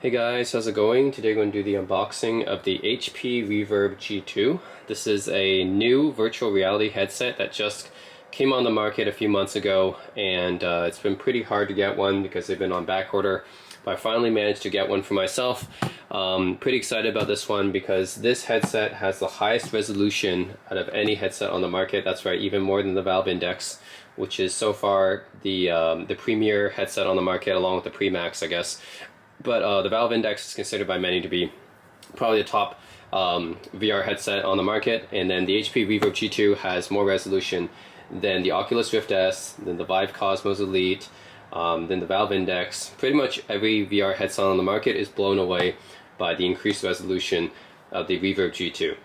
Hey guys, how's it going? Today we're going to do the unboxing of the HP Reverb G2. This is a new virtual reality headset that just came on the market a few months ago, and it's been pretty hard to get one because they've been on back order, but I finally managed to get one for myself. Pretty excited about this one because this headset has the highest resolution out of any headset on the market. That's right, even more than the Valve Index, which is so far the premier headset on the market, along with the Pre-Max, I guess. But the Valve Index is considered by many to be probably the top VR headset on the market, and then the HP Reverb G2 has more resolution than the Oculus Rift S, than the Vive Cosmos Elite, than the Valve Index. Pretty much every VR headset on the market is blown away by the increased resolution of the Reverb G2.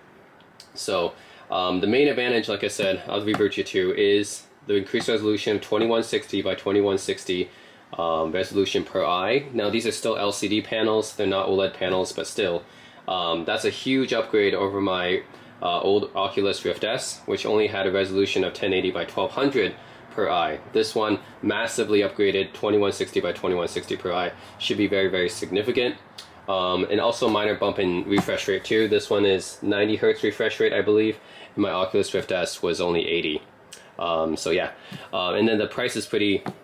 So the main advantage, like I said, of the Reverb G2 is the increased resolution of 2160 by 2160 resolution per eye. Now these are still LCD panels, they're not OLED panels, but still that's a huge upgrade over my old Oculus Rift S, which only had a resolution of 1080 by 1200 per eye. This one massively upgraded, 2160 by 2160 per eye. Should be very, very significant. And also minor bump in refresh rate too. This one is 90 Hertz refresh rate, I believe, and my Oculus Rift S was only 80. So yeah, and then the price is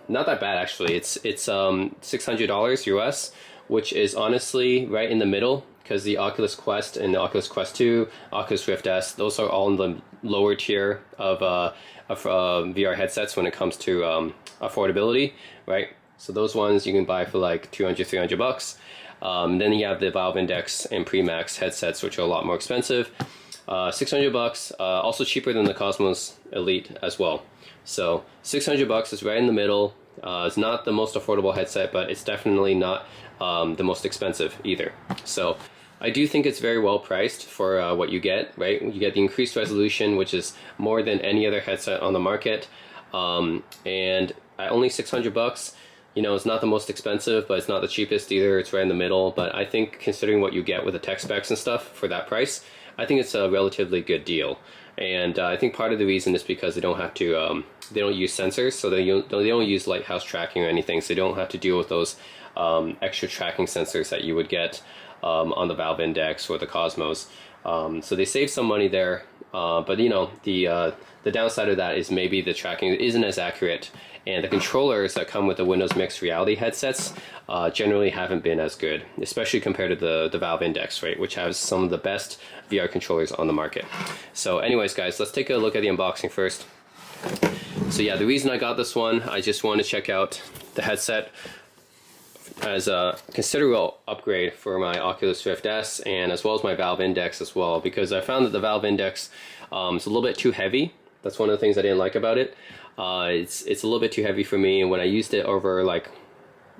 not that bad actually. It's $600 US, which is honestly right in the middle, because the Oculus Quest and the Oculus Quest 2, Oculus Rift S, those are all in the lower tier of VR headsets when it comes to affordability, right? So those ones you can buy for like 200, 300 bucks. Then you have the Valve Index and Pre-Max headsets, which are a lot more expensive. 600 bucks, also cheaper than the Cosmos Elite as well. So 600 bucks is right in the middle. It's not the most affordable headset, but it's definitely not the most expensive either. So I do think it's very well priced for what you get, right? You get the increased resolution, which is more than any other headset on the market. And at only 600 bucks, you know, it's not the most expensive, but it's not the cheapest either. It's right in the middle. But I think considering what you get with the tech specs and stuff for that price, I think it's a relatively good deal. And I think part of the reason is because they don't have to, they don't use sensors, so they don't use lighthouse tracking or anything, so they don't have to deal with those extra tracking sensors that you would get on the Valve Index or the Cosmos. So they save some money there, but you know, the downside of that is maybe the tracking isn't as accurate, and the controllers that come with the Windows Mixed Reality headsets generally haven't been as good, especially compared to the Valve Index, right, which has some of the best VR controllers on the market. So anyways guys, let's take a look at the unboxing first. So yeah, the reason I got this one, I just want to check out the headset as a considerable upgrade for my Oculus Rift S, and as well as my Valve Index as well, because I found that the Valve Index is a little bit too heavy. That's one of the things I didn't like about it. It's a little bit too heavy for me, and when I used it over, like,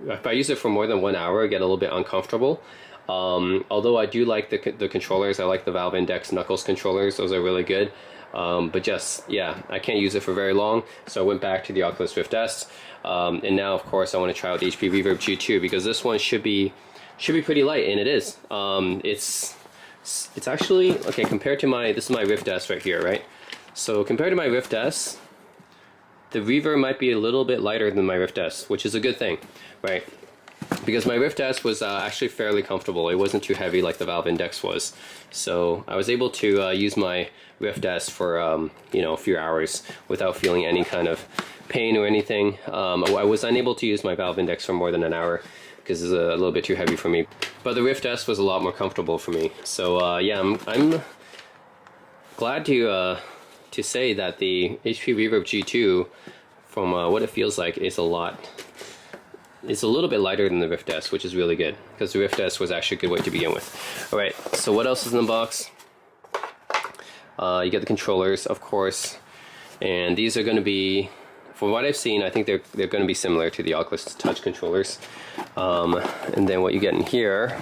if I use it for more than 1 hour, I get a little bit uncomfortable. Although I do like the controllers. I like the Valve Index Knuckles controllers, those are really good. But just, yeah, I can't use it for very long, so I went back to the Oculus Rift S. And now, of course, I want to try out the HP Reverb G2, because this one should be pretty light, and it is. It's actually, okay, compared to this is my Rift S right here, right? So compared to my Rift S, the Reverb might be a little bit lighter than my Rift S, which is a good thing, right? Because my Rift S was actually fairly comfortable. It wasn't too heavy like the Valve Index was. So I was able to use my Rift S for you know, a few hours without feeling any kind of pain or anything. I was unable to use my Valve Index for more than an hour because it's a little bit too heavy for me. But the Rift S was a lot more comfortable for me. So yeah, I'm glad to say that the HP Reverb G2, from what it feels like, is it's a little bit lighter than the Rift S, which is really good, because the Rift S was actually a good weight to begin with. Alright, so what else is in the box? You get the controllers, of course, and these are going to be, from what I've seen, I think they're going to be similar to the Oculus Touch controllers. And then what you get in here,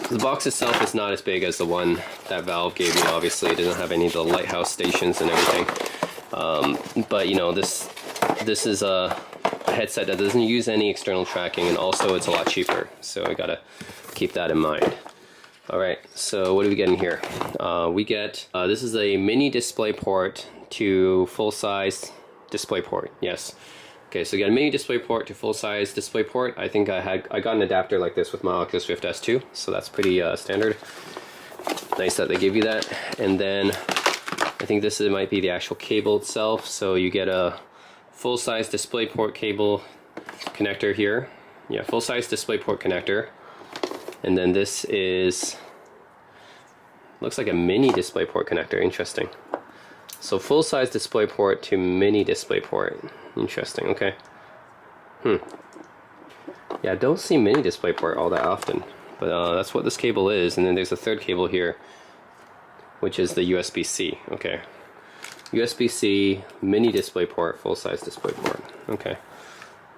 the box itself is not as big as the one that Valve gave me, obviously. It doesn't have any of the lighthouse stations and everything. But you know, this is a headset that doesn't use any external tracking, and also it's a lot cheaper, so I gotta keep that in mind. Alright, so what do we get in here? We get, this is a mini display port to full-size display port, yes. Okay, so you got a mini display port to full size display port. I think I got an adapter like this with my Oculus Rift S2, so that's pretty standard. Nice that they give you that. And then I think this might be the actual cable itself. So you get a full size display port cable connector here. Yeah, full size display port connector. And then this is, looks like a mini display port connector. Interesting. So full size display port to mini display port. Interesting, okay. Yeah, I don't see mini display port all that often, but that's what this cable is. And then there's a third cable here, which is the USB-C. Okay, USB-C, mini display port, full size display port. Okay,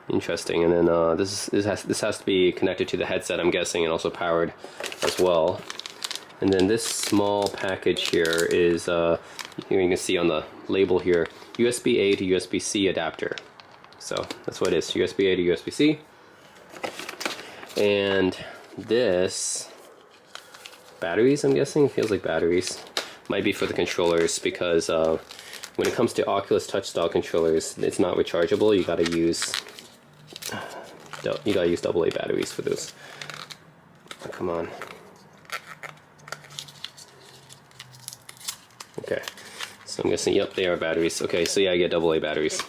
interesting. And then this has to be connected to the headset, I'm guessing, and also powered as well. And then this small package here is you can see on the label here, USB-A to USB-C adapter. So that's what it is, USB-A to USB-C. And this, batteries, I'm guessing, feels like batteries. Might be for the controllers, because when it comes to Oculus Touch style controllers, it's not rechargeable. You gotta use AA batteries for those. Oh, come on. Okay. So I'm guessing, yep, they are batteries. Okay, so yeah, I get AA batteries.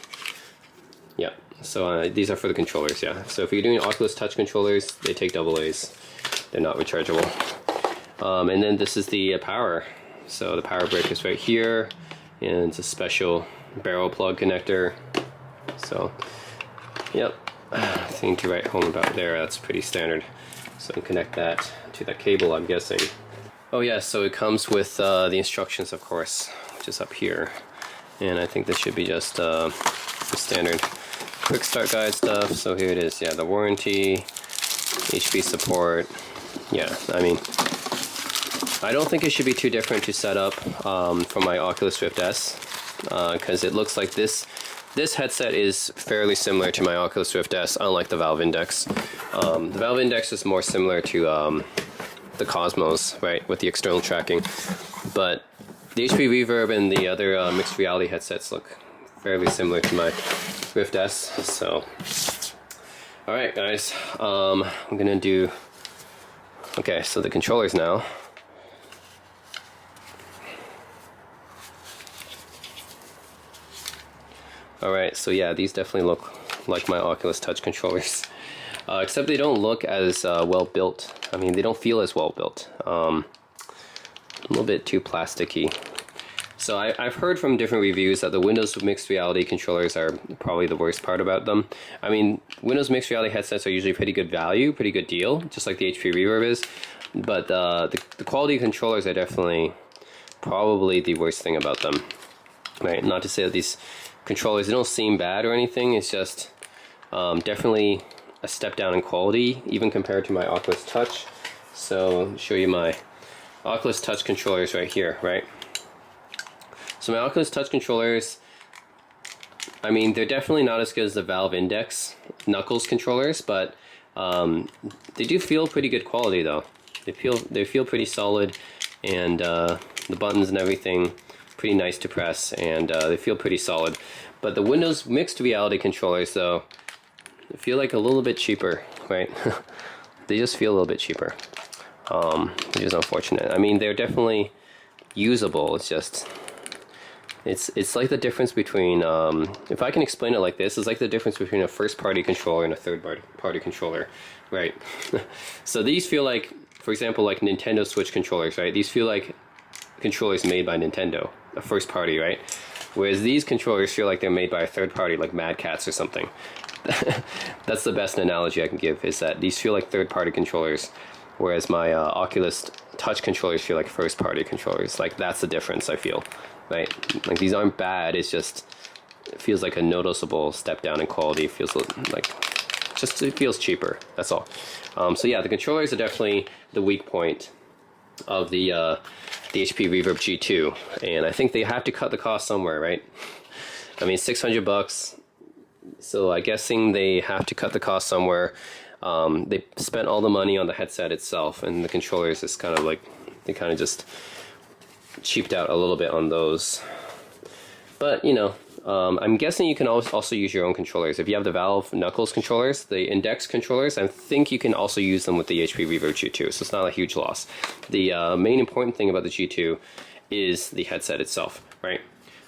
Yeah, so these are for the controllers, yeah. So if you're doing Oculus Touch controllers, they take AA's. They're not rechargeable. And then this is the power. So the power brick is right here, and it's a special barrel plug connector. So, yep, thing to write home about there, that's pretty standard. So I can connect that to that cable, I'm guessing. Oh yeah, so it comes with the instructions, of course, which is up here. And I think this should be just the standard quick start guide stuff. So here it is, yeah, the warranty, HP support. Yeah, I mean, I don't think it should be too different to set up for my Oculus Rift S, because it looks like this headset is fairly similar to my Oculus Rift S, unlike the Valve Index. The Valve Index is more similar to the Cosmos, right, with the external tracking. But the HP Reverb and the other mixed reality headsets look fairly similar to my Rift S. So, all right, guys, I'm gonna do. Okay, so the controllers now. All right, so yeah, these definitely look like my Oculus Touch controllers. Except they don't look as well built. I mean, they don't feel as well built. A little bit too plasticky. So I've heard from different reviews that the Windows mixed reality controllers are probably the worst part about them. I mean, Windows mixed reality headsets are usually pretty good value, pretty good deal, just like the HP Reverb is. But the quality of controllers are definitely probably the worst thing about them. Right? Not to say that these controllers, they don't seem bad or anything. It's just definitely a step down in quality, even compared to my Oculus Touch. So I'll show you my Oculus Touch controllers right here, right? So my Oculus Touch controllers, I mean, they're definitely not as good as the Valve Index Knuckles controllers, but they do feel pretty good quality though. They feel pretty solid, and the buttons and everything pretty nice to press, and they feel pretty solid. But the Windows mixed reality controllers though, they feel like a little bit cheaper, right? They just feel a little bit cheaper, which is unfortunate. I mean, they're definitely usable. It's just, it's like the difference between, if I can explain it like this, it's like the difference between a first-party controller and a third-party controller, right? So these feel like, for example, like Nintendo Switch controllers, right? These feel like controllers made by Nintendo, a first party, right? Whereas these controllers feel like they're made by a third party, like Mad Catz or something. That's the best analogy I can give, is that these feel like third party controllers, whereas my Oculus Touch controllers feel like first party controllers. Like, that's the difference, I feel, right? Like, these aren't bad, it's just, it feels like a noticeable step down in quality. It feels like, just, it feels cheaper, that's all. So yeah, the controllers are definitely the weak point of the HP Reverb G2, and I think they have to cut the cost somewhere, right? I mean, $600, so I'm guessing they have to cut the cost somewhere. They spent all the money on the headset itself, and the controllers is kind of like, they kind of just cheaped out a little bit on those. But, you know, I'm guessing you can also use your own controllers. If you have the Valve Knuckles controllers, the Index controllers, I think you can also use them with the HP Reverb G2, so it's not a huge loss. The main important thing about the G2 is the headset itself, right?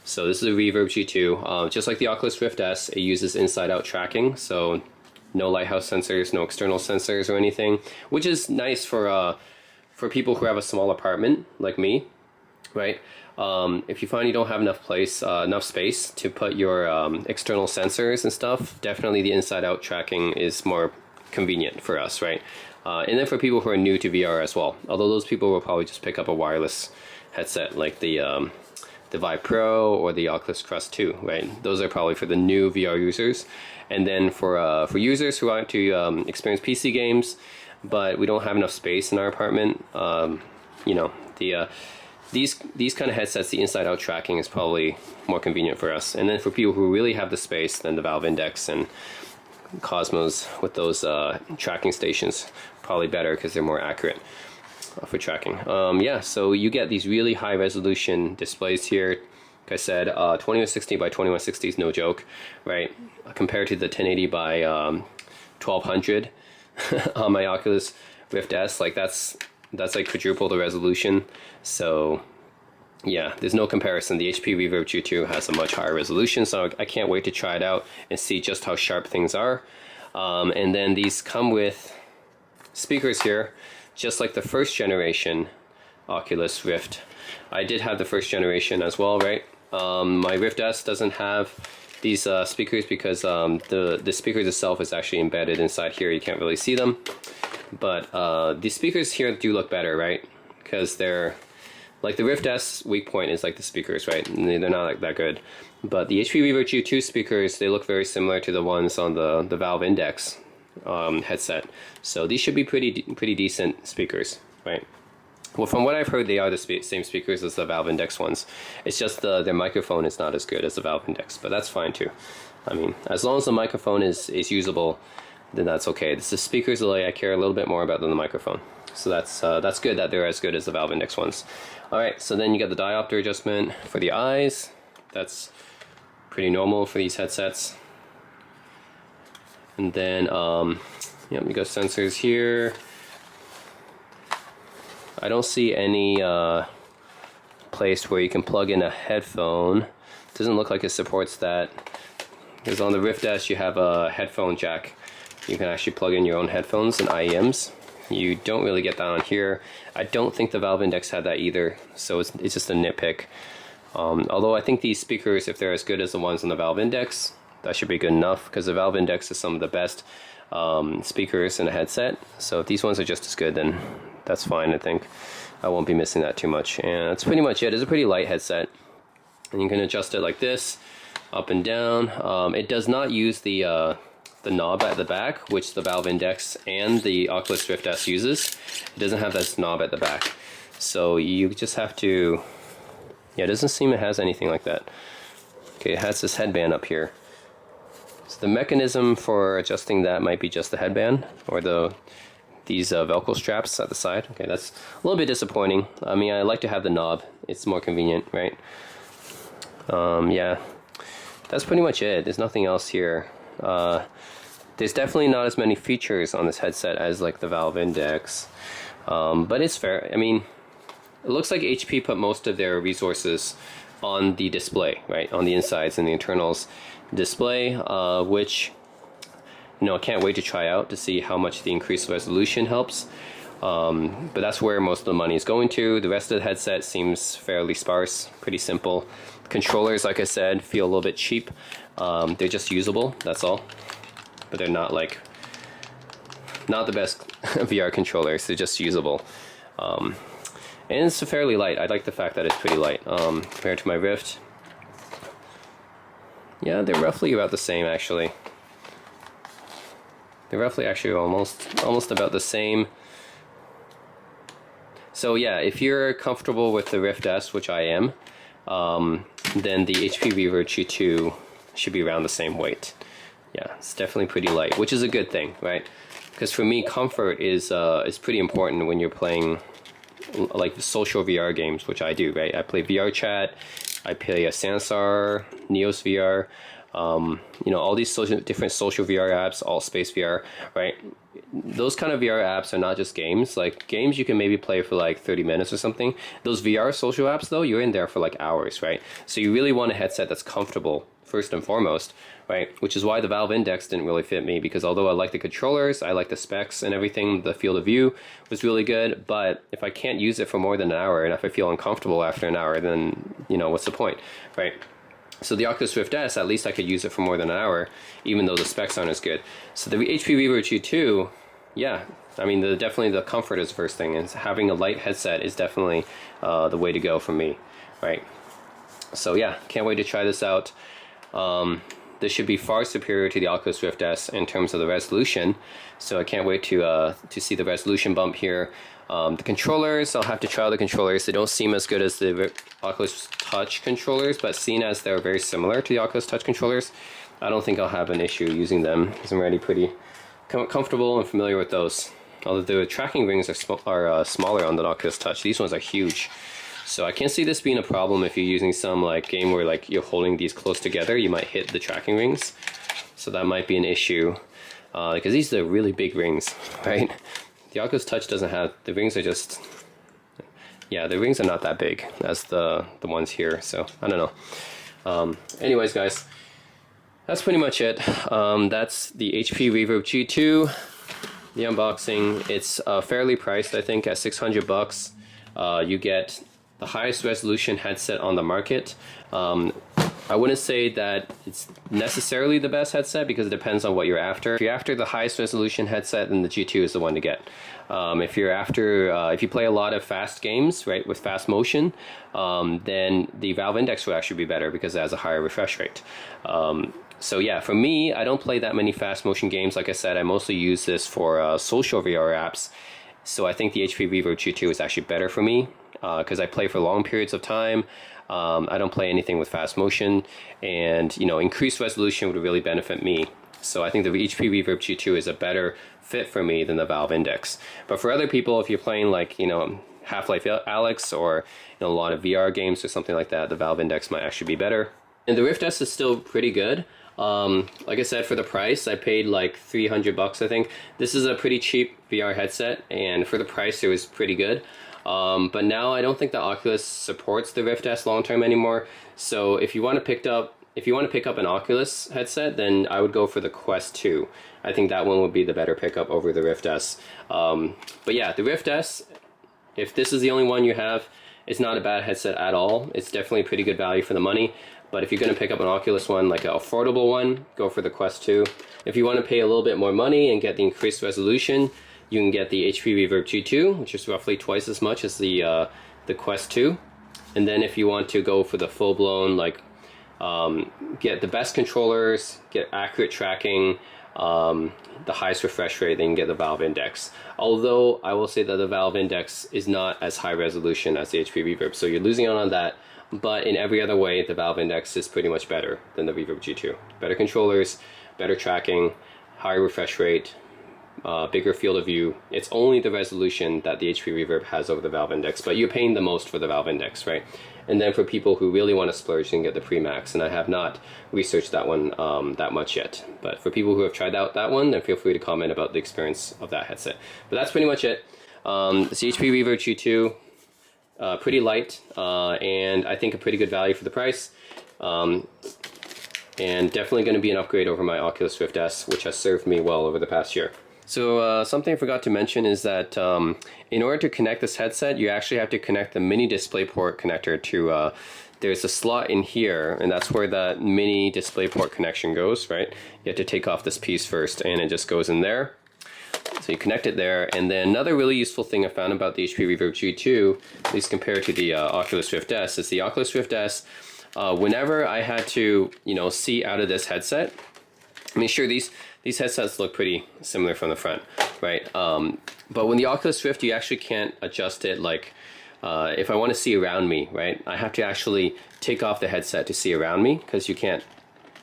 So this is a Reverb G2. Just like the Oculus Rift S, it uses inside-out tracking, so no lighthouse sensors, no external sensors or anything, which is nice for people who have a small apartment like me, right? If you find you don't have enough space to put your external sensors and stuff, definitely the inside-out tracking is more convenient for us, right? And then for people who are new to VR as well, although those people will probably just pick up a wireless headset like the Vive Pro or the Oculus Quest 2, right? Those are probably for the new VR users. And then for users who want to experience PC games, but we don't have enough space in our apartment, you know, these kind of headsets, the inside-out tracking is probably more convenient for us. And then for people who really have the space, then the Valve Index and Cosmos with those tracking stations, probably better because they're more accurate for tracking. Yeah, so you get these really high resolution displays here. Like I said, 2160 by 2160 is no joke, right? Compared to the 1080 by 1200 on my Oculus Rift S, like that's like quadruple the resolution. So yeah, there's no comparison. The HP Reverb G2 has a much higher resolution, so I can't wait to try it out and see just how sharp things are. And then these come with speakers here, just like the first generation Oculus Rift. I did have the first generation as well, right? My Rift S doesn't have these speakers because the speakers itself is actually embedded inside here. You can't really see them. But the speakers here do look better, right? Because they're like the Rift S weak point is like the speakers, right? And they're not like that good. But the HP Reverb G2 speakers, they look very similar to the ones on the Valve Index headset. So these should be pretty decent speakers, right? Well, from what I've heard, they are the same speakers as the Valve Index ones. It's just their microphone is not as good as the Valve Index, but that's fine too. I mean, as long as the microphone is usable, then that's okay. It's the speakers that I care a little bit more about than the microphone. So that's good that they're as good as the Valve Index ones. All right, so then you get the diopter adjustment for the eyes. That's pretty normal for these headsets. And then, yeah, we got sensors here. I don't see any place where you can plug in a headphone. Doesn't look like it supports that. Because on the Rift S, you have a headphone jack. You can actually plug in your own headphones and IEMs. You don't really get that on here. I don't think the Valve Index had that either, so it's just a nitpick. Although I think these speakers, if they're as good as the ones on the Valve Index, that should be good enough, because the Valve Index is some of the best speakers in a headset. So if these ones are just as good, then that's fine. I think I won't be missing that too much. And that's pretty much it. It's a pretty light headset. And you can adjust it like this, up and down. It does not use the knob at the back, which the Valve Index and the Oculus Rift S uses. It doesn't have this knob at the back. So you just have to, yeah, it doesn't seem it has anything like that. Okay, it has this headband up here. So the mechanism for adjusting that might be just the headband or these Velcro straps at the side. Okay, that's a little bit disappointing. I mean, I like to have the knob. It's more convenient, right? Yeah, that's pretty much it. There's nothing else here. There's definitely not as many features on this headset as like the Valve Index, but it's fair. I mean, it looks like HP put most of their resources on the display, right? On the insides and the internals display, which, you know, I can't wait to try out to see how much the increased resolution helps. But that's where most of the money is going to. The rest of the headset seems fairly sparse, pretty simple. Controllers, like I said, feel a little bit cheap. They're just usable, that's all. But they're not the best VR controllers, they're just usable. And it's fairly light. I like the fact that it's pretty light compared to my Rift. Yeah, they're roughly about the same actually. They're roughly actually almost about the same. So yeah, if you're comfortable with the Rift S, which I am, then the HP Reverb G2 should be around the same weight. Yeah, it's definitely pretty light, which is a good thing, right? Because for me, comfort is pretty important when you're playing like the social VR games, which I do, right? I play VR chat I play a Sansar, Neos VR, you know, all these different social VR apps, All Space VR, right? Those kind of VR apps are not just games. Like games you can maybe play for like 30 minutes or something. Those VR social apps though, you're in there for like hours, right? So you really want a headset that's comfortable first and foremost, right? Which is why the Valve Index didn't really fit me, because although I like the controllers, I like the specs and everything, the field of view was really good, but if I can't use it for more than an hour and if I feel uncomfortable after an hour, then, you know, what's the point, right? So the Oculus Rift S, at least I could use it for more than an hour, even though the specs aren't as good. So the HP Reverb G2, yeah, I mean, definitely the comfort is the first thing, and having a light headset is definitely the way to go for me, right? So yeah, can't wait to try this out. This should be far superior to the Oculus Rift S in terms of the resolution, so I can't wait to see the resolution bump here. The controllers, I'll have to try out the controllers. They don't seem as good as the Oculus Touch controllers, but seeing as they're very similar to the Oculus Touch controllers, I don't think I'll have an issue using them, because I'm already pretty comfortable and familiar with those. Although the tracking rings are smaller on the Oculus Touch, these ones are huge. So I can't see this being a problem if you're using some like game where like you're holding these close together, you might hit the tracking rings. So that might be an issue, because these are really big rings, right? The Oculus Touch doesn't have, the rings are just, yeah, the rings are not that big as the ones here, so I don't know. Anyways guys, that's pretty much it. That's the HP Reverb G2, the unboxing. It's fairly priced, I think, at 600 bucks. You get the highest resolution headset on the market. I wouldn't say that it's necessarily the best headset, because it depends on what you're after. If you're after the highest resolution headset, then the G2 is the one to get. If you're after, if you play a lot of fast games, right, with fast motion, then the Valve Index would actually be better because it has a higher refresh rate. So yeah, for me, I don't play that many fast motion games. Like I said, I mostly use this for social VR apps. So I think the HP Reverb G2 is actually better for me, because I play for long periods of time. I don't play anything with fast motion, and you know, increased resolution would really benefit me. So I think the HP Reverb G2 is a better fit for me than the Valve Index. But for other people, if you're playing like, you know, Half-Life Alyx or, you know, a lot of VR games or something like that, the Valve Index might actually be better. And the Rift S is still pretty good. Like I said, for the price, I paid like 300 bucks, I think. This is a pretty cheap VR headset, and for the price, it was pretty good. But now I don't think the Oculus supports the Rift S long term anymore. So if you want to pick up an Oculus headset, then I would go for the Quest 2. I think that one would be the better pickup over the Rift S. But yeah, the Rift S, if this is the only one you have, it's not a bad headset at all. It's definitely pretty good value for the money. But if you're going to pick up an Oculus one, like an affordable one, go for the Quest 2. If you want to pay a little bit more money and get the increased resolution, you can get the HP Reverb G2, which is roughly twice as much as the Quest 2. And then if you want to go for the full-blown, like, get the best controllers, get accurate tracking, the highest refresh rate, then you can get the Valve Index. Although I will say that the Valve Index is not as high resolution as the HP Reverb, so you're losing out on that. But in every other way, the Valve Index is pretty much better than the Reverb G2. Better controllers, better tracking, higher refresh rate, bigger field of view. It's only the resolution that the HP Reverb has over the Valve Index, but you're paying the most for the Valve Index, right? And then for people who really want to splurge, you can get the Pre-Max, and I have not researched that one that much yet. But for people who have tried out that one, then feel free to comment about the experience of that headset. But that's pretty much it. It's the HP Reverb G2. Pretty light, and I think a pretty good value for the price, and definitely going to be an upgrade over my Oculus Rift S, which has served me well over the past year. So something I forgot to mention is that in order to connect this headset, you actually have to connect the mini DisplayPort connector to, there's a slot in here, and that's where that mini DisplayPort connection goes, right? You have to take off this piece first, and it just goes in there. So you connect it there, and then another really useful thing I found about the HP Reverb G2, at least compared to the Oculus Rift S, is the Oculus Rift S, whenever I had to, you know, see out of this headset, I mean, sure, these headsets look pretty similar from the front, right? But when the Oculus Rift, you actually can't adjust it, like, if I want to see around me, right? I have to actually take off the headset to see around me, because you can't,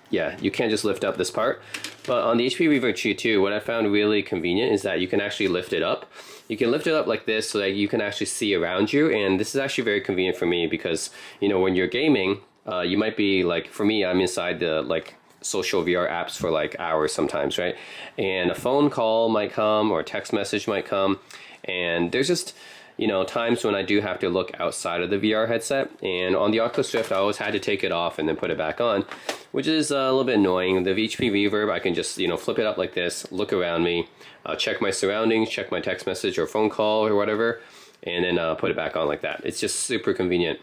yeah, you can't just lift up this part. But on the HP Reverb G2, what I found really convenient is that you can actually lift it up. You can lift it up like this so that you can actually see around you, and this is actually very convenient for me because, you know, when you're gaming, you might be like, for me, I'm inside the like social VR apps for like hours sometimes, right? And a phone call might come or a text message might come, and there's just, you know, times when I do have to look outside of the VR headset. And on the Oculus Rift, I always had to take it off and then put it back on, which is a little bit annoying. The HP Reverb, I can just, you know, flip it up like this, look around me, check my surroundings, check my text message or phone call or whatever, and then put it back on like that. It's just super convenient.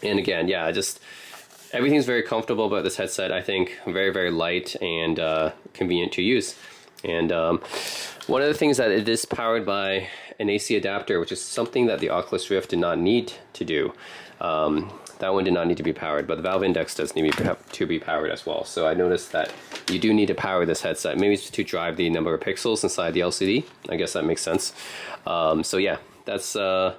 And again, yeah, just everything's very comfortable about this headset. I think very, very light and convenient to use. And one of the things that it is powered by an AC adapter, which is something that the Oculus Rift did not need to do. That one did not need to be powered, but the Valve Index does need to be powered as well. So I noticed that you do need to power this headset, maybe to drive the number of pixels inside the LCD. I guess that makes sense. So yeah, that's all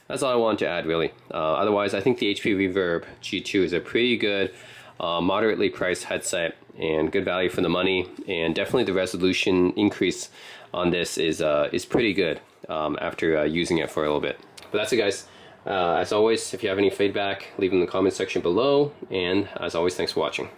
I wanted to add, really. Otherwise, I think the HP Reverb G2 is a pretty good, moderately priced headset and good value for the money. And definitely the resolution increase on this is pretty good after using it for a little bit. But that's it, guys. As always, if you have any feedback, leave it in the comment section below. And as always, thanks for watching.